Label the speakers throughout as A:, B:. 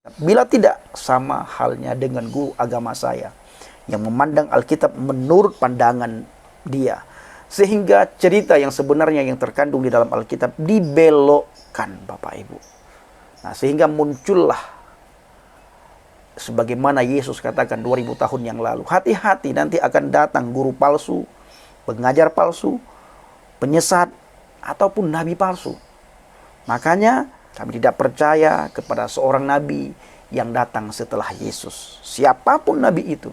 A: Bila tidak, sama halnya dengan guru agama saya yang memandang Alkitab menurut pandangan dia. Sehingga cerita yang sebenarnya yang terkandung di dalam Alkitab dibelokkan, Bapak Ibu. Nah, sehingga muncullah sebagaimana Yesus katakan 2000 tahun yang lalu. Hati-hati, nanti akan datang guru palsu, pengajar palsu, penyesat, ataupun nabi palsu. Makanya kami tidak percaya kepada seorang nabi yang datang setelah Yesus. Siapapun nabi itu,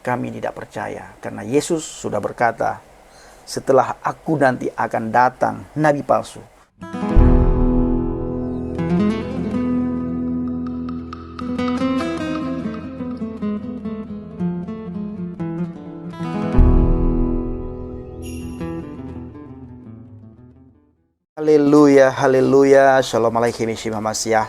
A: kami tidak percaya. Karena Yesus sudah berkata, setelah aku nanti akan datang nabi palsu. Haleluya, haleluya, shalom alaikum,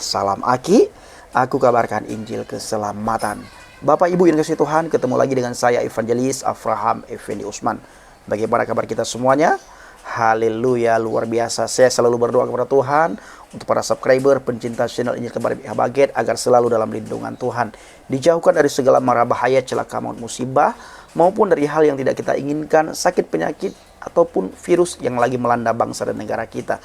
A: salam aki. Aku kabarkan Injil keselamatan. Bapak Ibu yang kasih Tuhan, ketemu lagi dengan saya Evangelis Avraham Effendi Usman. Bagaimana kabar kita semuanya? Haleluya, luar biasa. Saya selalu berdoa kepada Tuhan untuk para subscriber, pencinta channel Injil Kabar Baget, agar selalu dalam lindungan Tuhan, dijauhkan dari segala mara bahaya, celaka maut, musibah, maupun dari hal yang tidak kita inginkan, sakit penyakit ataupun virus yang lagi melanda bangsa dan negara kita.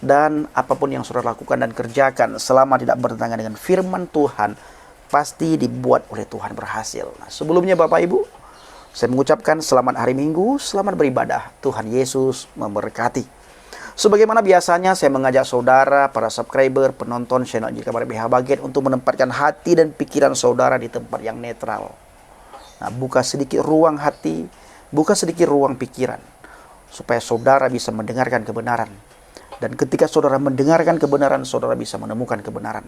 A: Dan apapun yang saudara lakukan dan kerjakan selama tidak bertentangan dengan firman Tuhan, pasti dibuat oleh Tuhan berhasil. Nah, sebelumnya Bapak Ibu, saya mengucapkan selamat hari Minggu, selamat beribadah. Tuhan Yesus memberkati. Sebagaimana biasanya saya mengajak saudara, para subscriber, penonton channel Injil Kabar Baget untuk menempatkan hati dan pikiran saudara di tempat yang netral. Nah, buka sedikit ruang hati, buka sedikit ruang pikiran, supaya saudara bisa mendengarkan kebenaran. Dan ketika saudara mendengarkan kebenaran, saudara bisa menemukan kebenaran.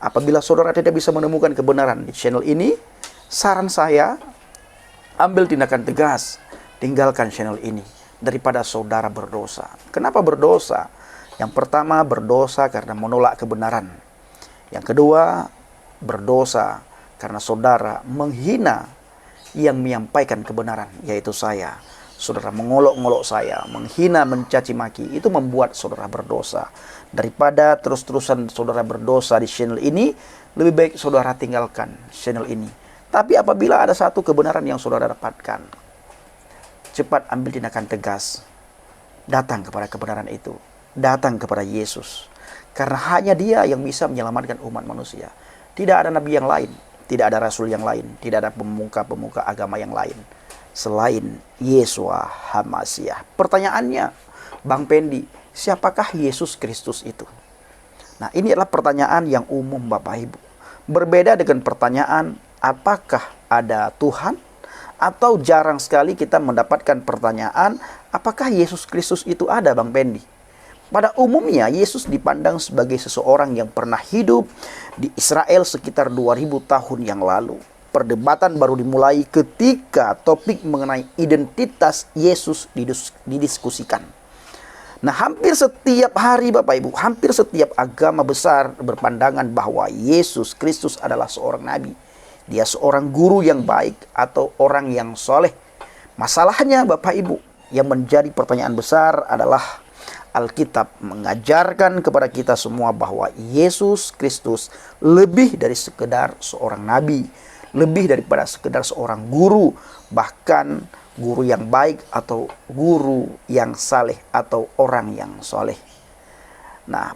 A: Apabila saudara tidak bisa menemukan kebenaran di channel ini, saran saya, ambil tindakan tegas, tinggalkan channel ini daripada saudara berdosa. Kenapa berdosa? Yang pertama, berdosa karena menolak kebenaran. Yang kedua, berdosa karena saudara menghina yang menyampaikan kebenaran, yaitu saya. Saudara mengolok-ngolok saya, menghina, mencaci maki, itu membuat saudara berdosa. Daripada terus-terusan saudara berdosa di channel ini, lebih baik saudara tinggalkan channel ini. Tapi apabila ada satu kebenaran yang saudara dapatkan, cepat ambil tindakan tegas. Datang kepada kebenaran itu. Datang kepada Yesus. Karena hanya Dia yang bisa menyelamatkan umat manusia. Tidak ada nabi yang lain, tidak ada rasul yang lain, tidak ada pemuka-pemuka agama yang lain selain Yesua HaMasiah. Pertanyaannya, Bang Pendi, siapakah Yesus Kristus itu? Nah, ini adalah pertanyaan yang umum Bapak Ibu. Berbeda dengan pertanyaan, apakah ada Tuhan? Atau jarang sekali kita mendapatkan pertanyaan, apakah Yesus Kristus itu ada, Bang Pendi? Pada umumnya, Yesus dipandang sebagai seseorang yang pernah hidup di Israel sekitar 2000 tahun yang lalu. Perdebatan baru dimulai ketika topik mengenai identitas Yesus didiskusikan. Nah, hampir setiap hari Bapak Ibu, hampir setiap agama besar berpandangan bahwa Yesus Kristus adalah seorang nabi. Dia seorang guru yang baik atau orang yang soleh. Masalahnya Bapak Ibu, yang menjadi pertanyaan besar adalah Alkitab mengajarkan kepada kita semua bahwa Yesus Kristus lebih dari sekedar seorang nabi, lebih daripada sekedar seorang guru, bahkan guru yang baik atau guru yang saleh atau orang yang soleh. Nah,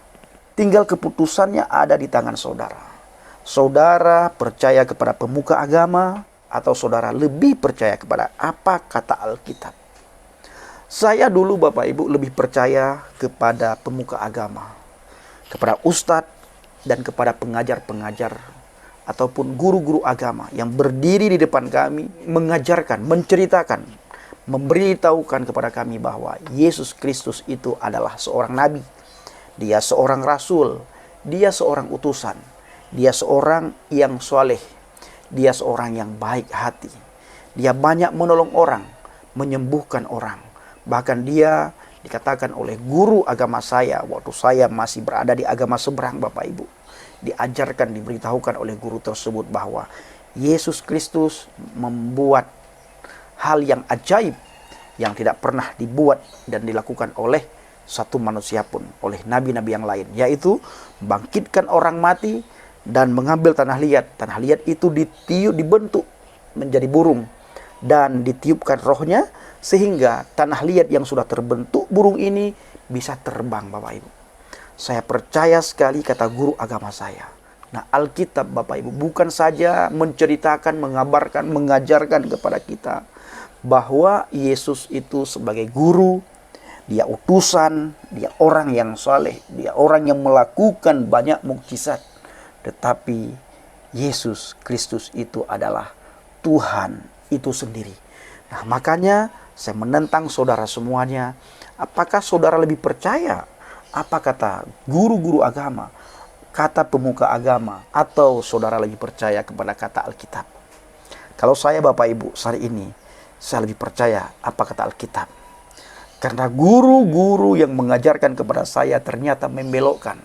A: tinggal keputusannya ada di tangan saudara. Saudara percaya kepada pemuka agama atau saudara lebih percaya kepada apa kata Alkitab? Saya dulu Bapak Ibu lebih percaya kepada pemuka agama, kepada ustadz dan kepada pengajar-pengajar ataupun guru-guru agama yang berdiri di depan kami, mengajarkan, menceritakan, memberitahukan kepada kami bahwa Yesus Kristus itu adalah seorang nabi. Dia seorang rasul, dia seorang utusan, dia seorang yang soleh, dia seorang yang baik hati. Dia banyak menolong orang, menyembuhkan orang. Bahkan dia dikatakan oleh guru agama saya waktu saya masih berada di agama seberang Bapak Ibu, diajarkan, diberitahukan oleh guru tersebut bahwa Yesus Kristus membuat hal yang ajaib yang tidak pernah dibuat dan dilakukan oleh satu manusia pun, oleh nabi-nabi yang lain, yaitu membangkitkan orang mati dan mengambil tanah liat. Tanah liat itu ditiup, dibentuk menjadi burung dan ditiupkan rohnya sehingga tanah liat yang sudah terbentuk burung ini bisa terbang, Bapak Ibu. Saya percaya sekali kata guru agama saya. Nah, Alkitab Bapak Ibu bukan saja menceritakan, mengabarkan, mengajarkan kepada kita bahwa Yesus itu sebagai guru, dia utusan, dia orang yang saleh, dia orang yang melakukan banyak mukjizat. Tetapi Yesus Kristus itu adalah Tuhan itu sendiri. Nah, makanya saya menentang saudara semuanya. Apakah saudara lebih percaya apa kata guru-guru agama, kata pemuka agama, atau saudara lebih percaya kepada kata Alkitab? Kalau saya Bapak Ibu saat ini, saya lebih percaya apa kata Alkitab. Karena guru-guru yang mengajarkan kepada saya ternyata membelokkan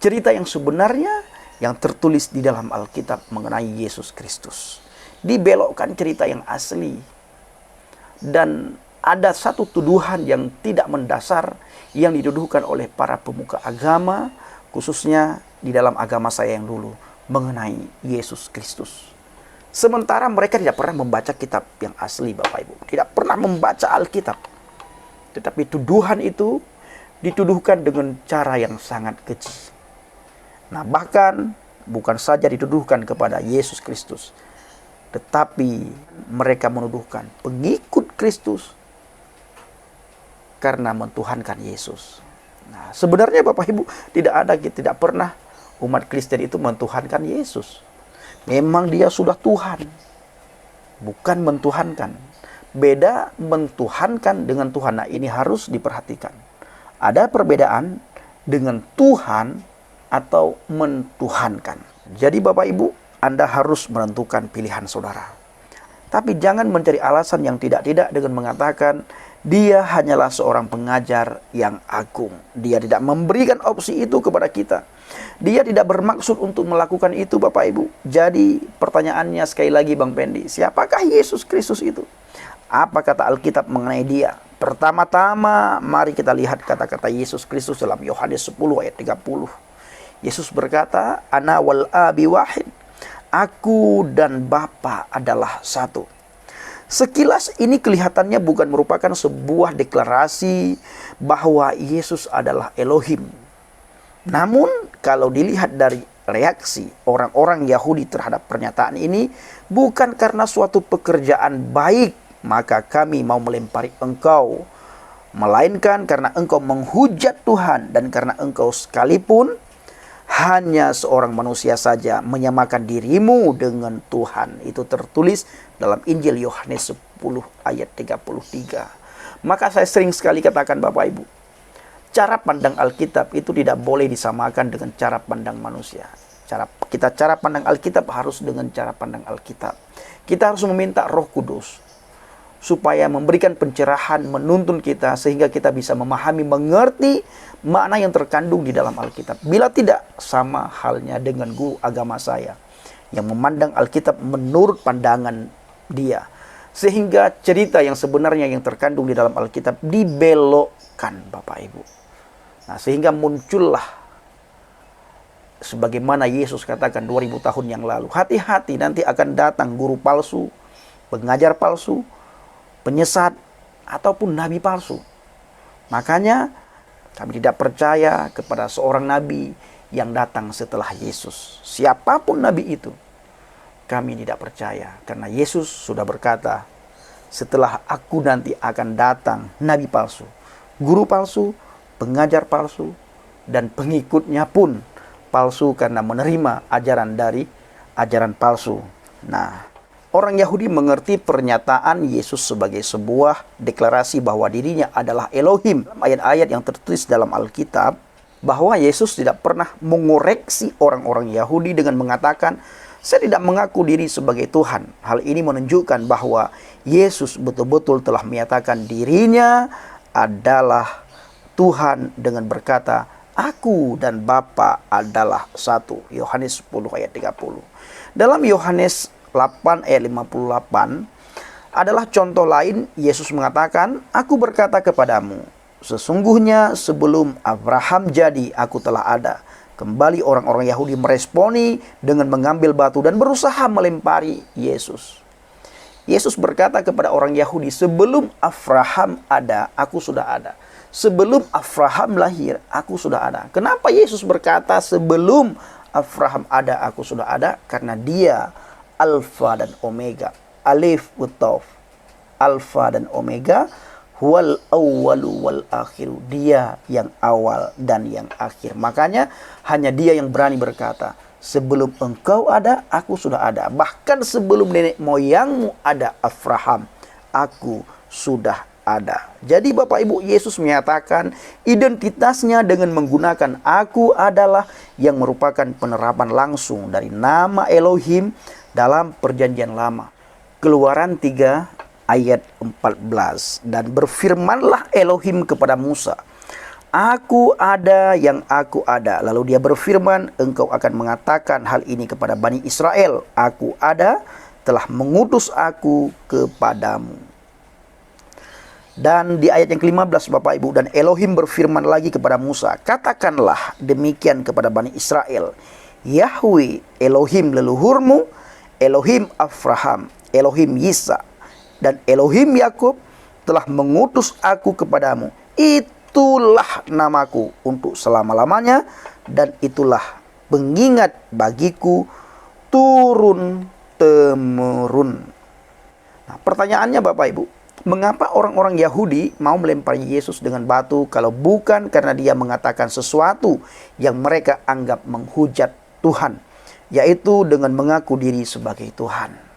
A: cerita yang sebenarnya yang tertulis di dalam Alkitab mengenai Yesus Kristus. Dibelokkan cerita yang asli. Dan ada satu tuduhan yang tidak mendasar yang dituduhkan oleh para pemuka agama, khususnya di dalam agama saya yang dulu, mengenai Yesus Kristus. Sementara mereka tidak pernah membaca kitab yang asli, Bapak Ibu. Tidak pernah membaca Alkitab. Tetapi tuduhan itu dituduhkan dengan cara yang sangat keji. Nah, bahkan bukan saja dituduhkan kepada Yesus Kristus, tetapi mereka menuduhkan pengikut Kristus karena mentuhankan Yesus. Nah, sebenarnya Bapak Ibu tidak pernah umat Kristen itu mentuhankan Yesus. Memang dia sudah Tuhan, bukan mentuhankan. Beda mentuhankan dengan Tuhan. Nah, ini harus diperhatikan. Ada perbedaan dengan Tuhan atau mentuhankan. Jadi Bapak Ibu, Anda harus menentukan pilihan saudara. Tapi jangan mencari alasan yang tidak-tidak dengan mengatakan dia hanyalah seorang pengajar yang agung. Dia tidak memberikan opsi itu kepada kita. Dia tidak bermaksud untuk melakukan itu, Bapak Ibu. Jadi pertanyaannya sekali lagi Bang Pendi, siapakah Yesus Kristus itu? Apa kata Alkitab mengenai dia? Pertama-tama mari kita lihat kata-kata Yesus Kristus dalam Yohanes 10 ayat 30. Yesus berkata, Ana wal abi wahid. Aku dan Bapa adalah satu. Sekilas ini kelihatannya bukan merupakan sebuah deklarasi bahwa Yesus adalah Elohim. Namun kalau dilihat dari reaksi orang-orang Yahudi terhadap pernyataan ini, bukan karena suatu pekerjaan baik maka kami mau melempari engkau, melainkan karena engkau menghujat Tuhan dan karena engkau sekalipun hanya seorang manusia saja menyamakan dirimu dengan Tuhan. Itu tertulis dalam Injil Yohanes 10 ayat 33. Maka saya sering sekali katakan Bapak Ibu, cara pandang Alkitab itu tidak boleh disamakan dengan cara pandang manusia. Cara pandang Alkitab harus dengan cara pandang Alkitab. Kita harus meminta Roh Kudus supaya memberikan pencerahan, menuntun kita sehingga kita bisa memahami, mengerti makna yang terkandung di dalam Alkitab. Bila tidak, sama halnya dengan guru agama saya yang memandang Alkitab menurut pandangan dia, sehingga cerita yang sebenarnya yang terkandung di dalam Alkitab dibelokkan, Bapak Ibu. Nah, sehingga muncullah sebagaimana Yesus katakan 2000 tahun yang lalu, hati-hati nanti akan datang guru palsu, pengajar palsu, penyesat, ataupun nabi palsu. Makanya kami tidak percaya kepada seorang nabi yang datang setelah Yesus. Siapapun nabi itu, kami tidak percaya. Karena Yesus sudah berkata, setelah aku nanti akan datang nabi palsu, guru palsu, pengajar palsu, dan pengikutnya pun palsu karena menerima ajaran dari ajaran palsu. Nah, orang Yahudi mengerti pernyataan Yesus sebagai sebuah deklarasi bahwa dirinya adalah Elohim. Ayat-ayat yang tertulis dalam Alkitab bahwa Yesus tidak pernah mengoreksi orang-orang Yahudi dengan mengatakan, saya tidak mengaku diri sebagai Tuhan. Hal ini menunjukkan bahwa Yesus betul-betul telah menyatakan dirinya adalah Tuhan dengan berkata, aku dan Bapa adalah satu. Yohanes 10 ayat 30. Dalam Yohanes 8 ayat 58 adalah contoh lain. Yesus mengatakan, aku berkata kepadamu, sesungguhnya sebelum Abraham jadi, aku telah ada. Kembali orang-orang Yahudi meresponi dengan mengambil batu dan berusaha melempari Yesus. Yesus berkata kepada orang Yahudi, sebelum Abraham ada, aku sudah ada. Sebelum Abraham lahir, aku sudah ada. Kenapa Yesus berkata sebelum Abraham ada, aku sudah ada? Karena dia Alfa dan Omega. Alif Utaf. Alfa dan Omega. Wal awwalu wal akhiru. Dia yang awal dan yang akhir. Makanya hanya dia yang berani berkata, sebelum engkau ada, aku sudah ada. Bahkan sebelum nenek moyangmu ada Abraham, aku sudah ada. Jadi Bapak Ibu, Yesus menyatakan identitasnya dengan menggunakan aku adalah yang merupakan penerapan langsung dari nama Elohim dalam perjanjian lama. Keluaran 3 ayat 14. Dan berfirmanlah Elohim kepada Musa, aku ada yang aku ada. Lalu dia berfirman, engkau akan mengatakan hal ini kepada Bani Israel, aku ada telah mengutus aku kepadamu. Dan di ayat yang ke-15 Bapak Ibu, dan Elohim berfirman lagi kepada Musa, katakanlah demikian kepada Bani Israel, Yahweh Elohim leluhurmu, Elohim Abraham, Elohim Yisak, dan Elohim Yakub telah mengutus aku kepadamu. Itulah namaku untuk selama-lamanya, dan itulah pengingat bagiku turun-temurun. Nah, pertanyaannya Bapak Ibu, mengapa orang-orang Yahudi mau melempari Yesus dengan batu kalau bukan karena dia mengatakan sesuatu yang mereka anggap menghujat Tuhan, yaitu dengan mengaku diri sebagai Tuhan.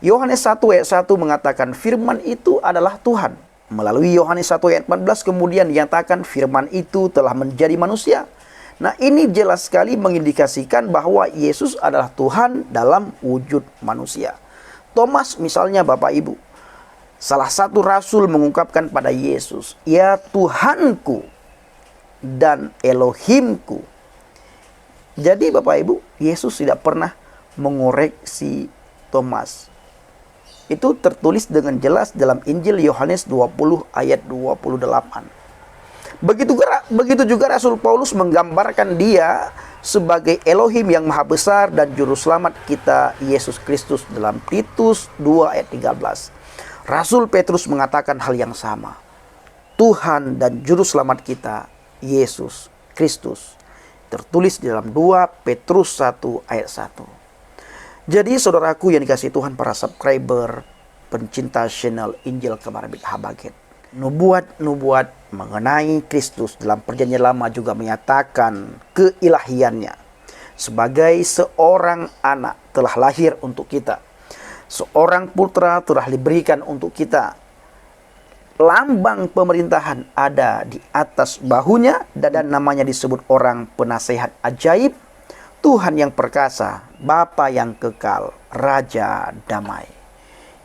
A: Yohanes 1 ayat 1 mengatakan firman itu adalah Tuhan. Melalui Yohanes 1 ayat 14 kemudian dinyatakan firman itu telah menjadi manusia. Nah, ini jelas sekali mengindikasikan bahwa Yesus adalah Tuhan dalam wujud manusia. Thomas misalnya Bapak Ibu, salah satu rasul mengungkapkan pada Yesus, ya Tuhanku dan Elohimku. Jadi Bapak Ibu, Yesus tidak pernah mengoreksi Thomas. Itu tertulis dengan jelas dalam Injil Yohanes 20 ayat 28. Begitu juga Rasul Paulus menggambarkan dia sebagai Elohim yang maha besar dan juru selamat kita Yesus Kristus dalam Titus 2 ayat 13. Rasul Petrus mengatakan hal yang sama. Tuhan dan juru selamat kita Yesus Kristus. Tertulis di dalam 2 Petrus 1 ayat 1. Jadi saudaraku yang dikasihi Tuhan, para subscriber, pencinta channel Injil Kabar Baik Habaget, nubuat-nubuat mengenai Kristus dalam perjanjian lama juga menyatakan keilahiannya. Sebagai seorang anak telah lahir untuk kita, seorang putra telah diberikan untuk kita. Lambang pemerintahan ada di atas bahunya dan namanya disebut orang penasehat ajaib, Tuhan yang perkasa, Bapa yang kekal, Raja damai.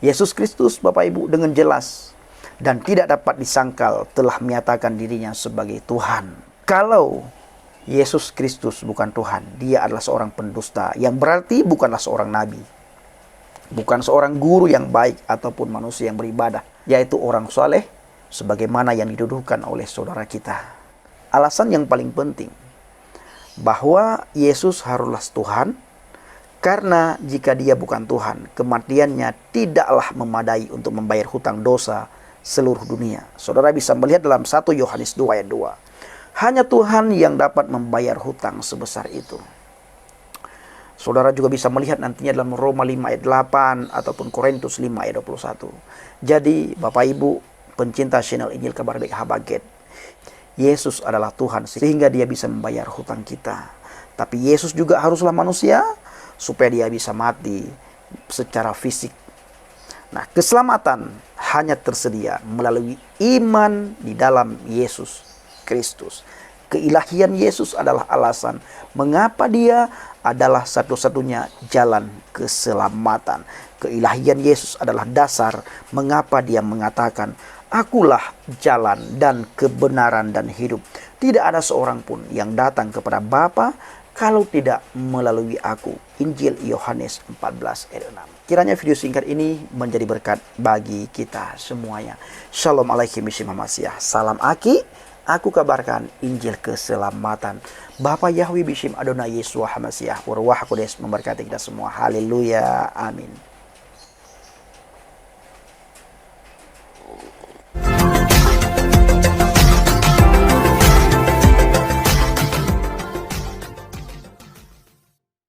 A: Yesus Kristus Bapak Ibu dengan jelas dan tidak dapat disangkal telah menyatakan dirinya sebagai Tuhan. Kalau Yesus Kristus bukan Tuhan, dia adalah seorang pendusta, yang berarti bukanlah seorang nabi, bukan seorang guru yang baik ataupun manusia yang beribadah, yaitu orang saleh sebagaimana yang diduduhkan oleh saudara kita. Alasan yang paling penting bahwa Yesus haruslah Tuhan, karena jika dia bukan Tuhan, kematiannya tidaklah memadai untuk membayar hutang dosa seluruh dunia. Saudara bisa melihat dalam 1 Yohanes 2 ayat 2. Hanya Tuhan yang dapat membayar hutang sebesar itu. Saudara juga bisa melihat nantinya dalam Roma 5 ayat 8 ataupun Korintus 5 ayat 21. Jadi Bapak Ibu pencinta channel Injil Kabar Baik Habaget, Yesus adalah Tuhan sehingga dia bisa membayar hutang kita. Tapi Yesus juga haruslah manusia supaya dia bisa mati secara fisik. Nah, keselamatan hanya tersedia melalui iman di dalam Yesus Kristus. Keilahian Yesus adalah alasan mengapa dia adalah satu-satunya jalan keselamatan. Keilahian Yesus adalah dasar mengapa dia mengatakan, akulah jalan dan kebenaran dan hidup. Tidak ada seorang pun yang datang kepada Bapa kalau tidak melalui aku. Injil Yohanes 14 ayat 6. Kiranya video singkat ini menjadi berkat bagi kita semuanya. Shalom alaikum, salam Aki. Aku kabarkan Injil keselamatan. Bapa Yahweh Bishim Adonai Yeshua HaMashiach. Warwah Kodes memberkati kita semua. Haleluya. Amin.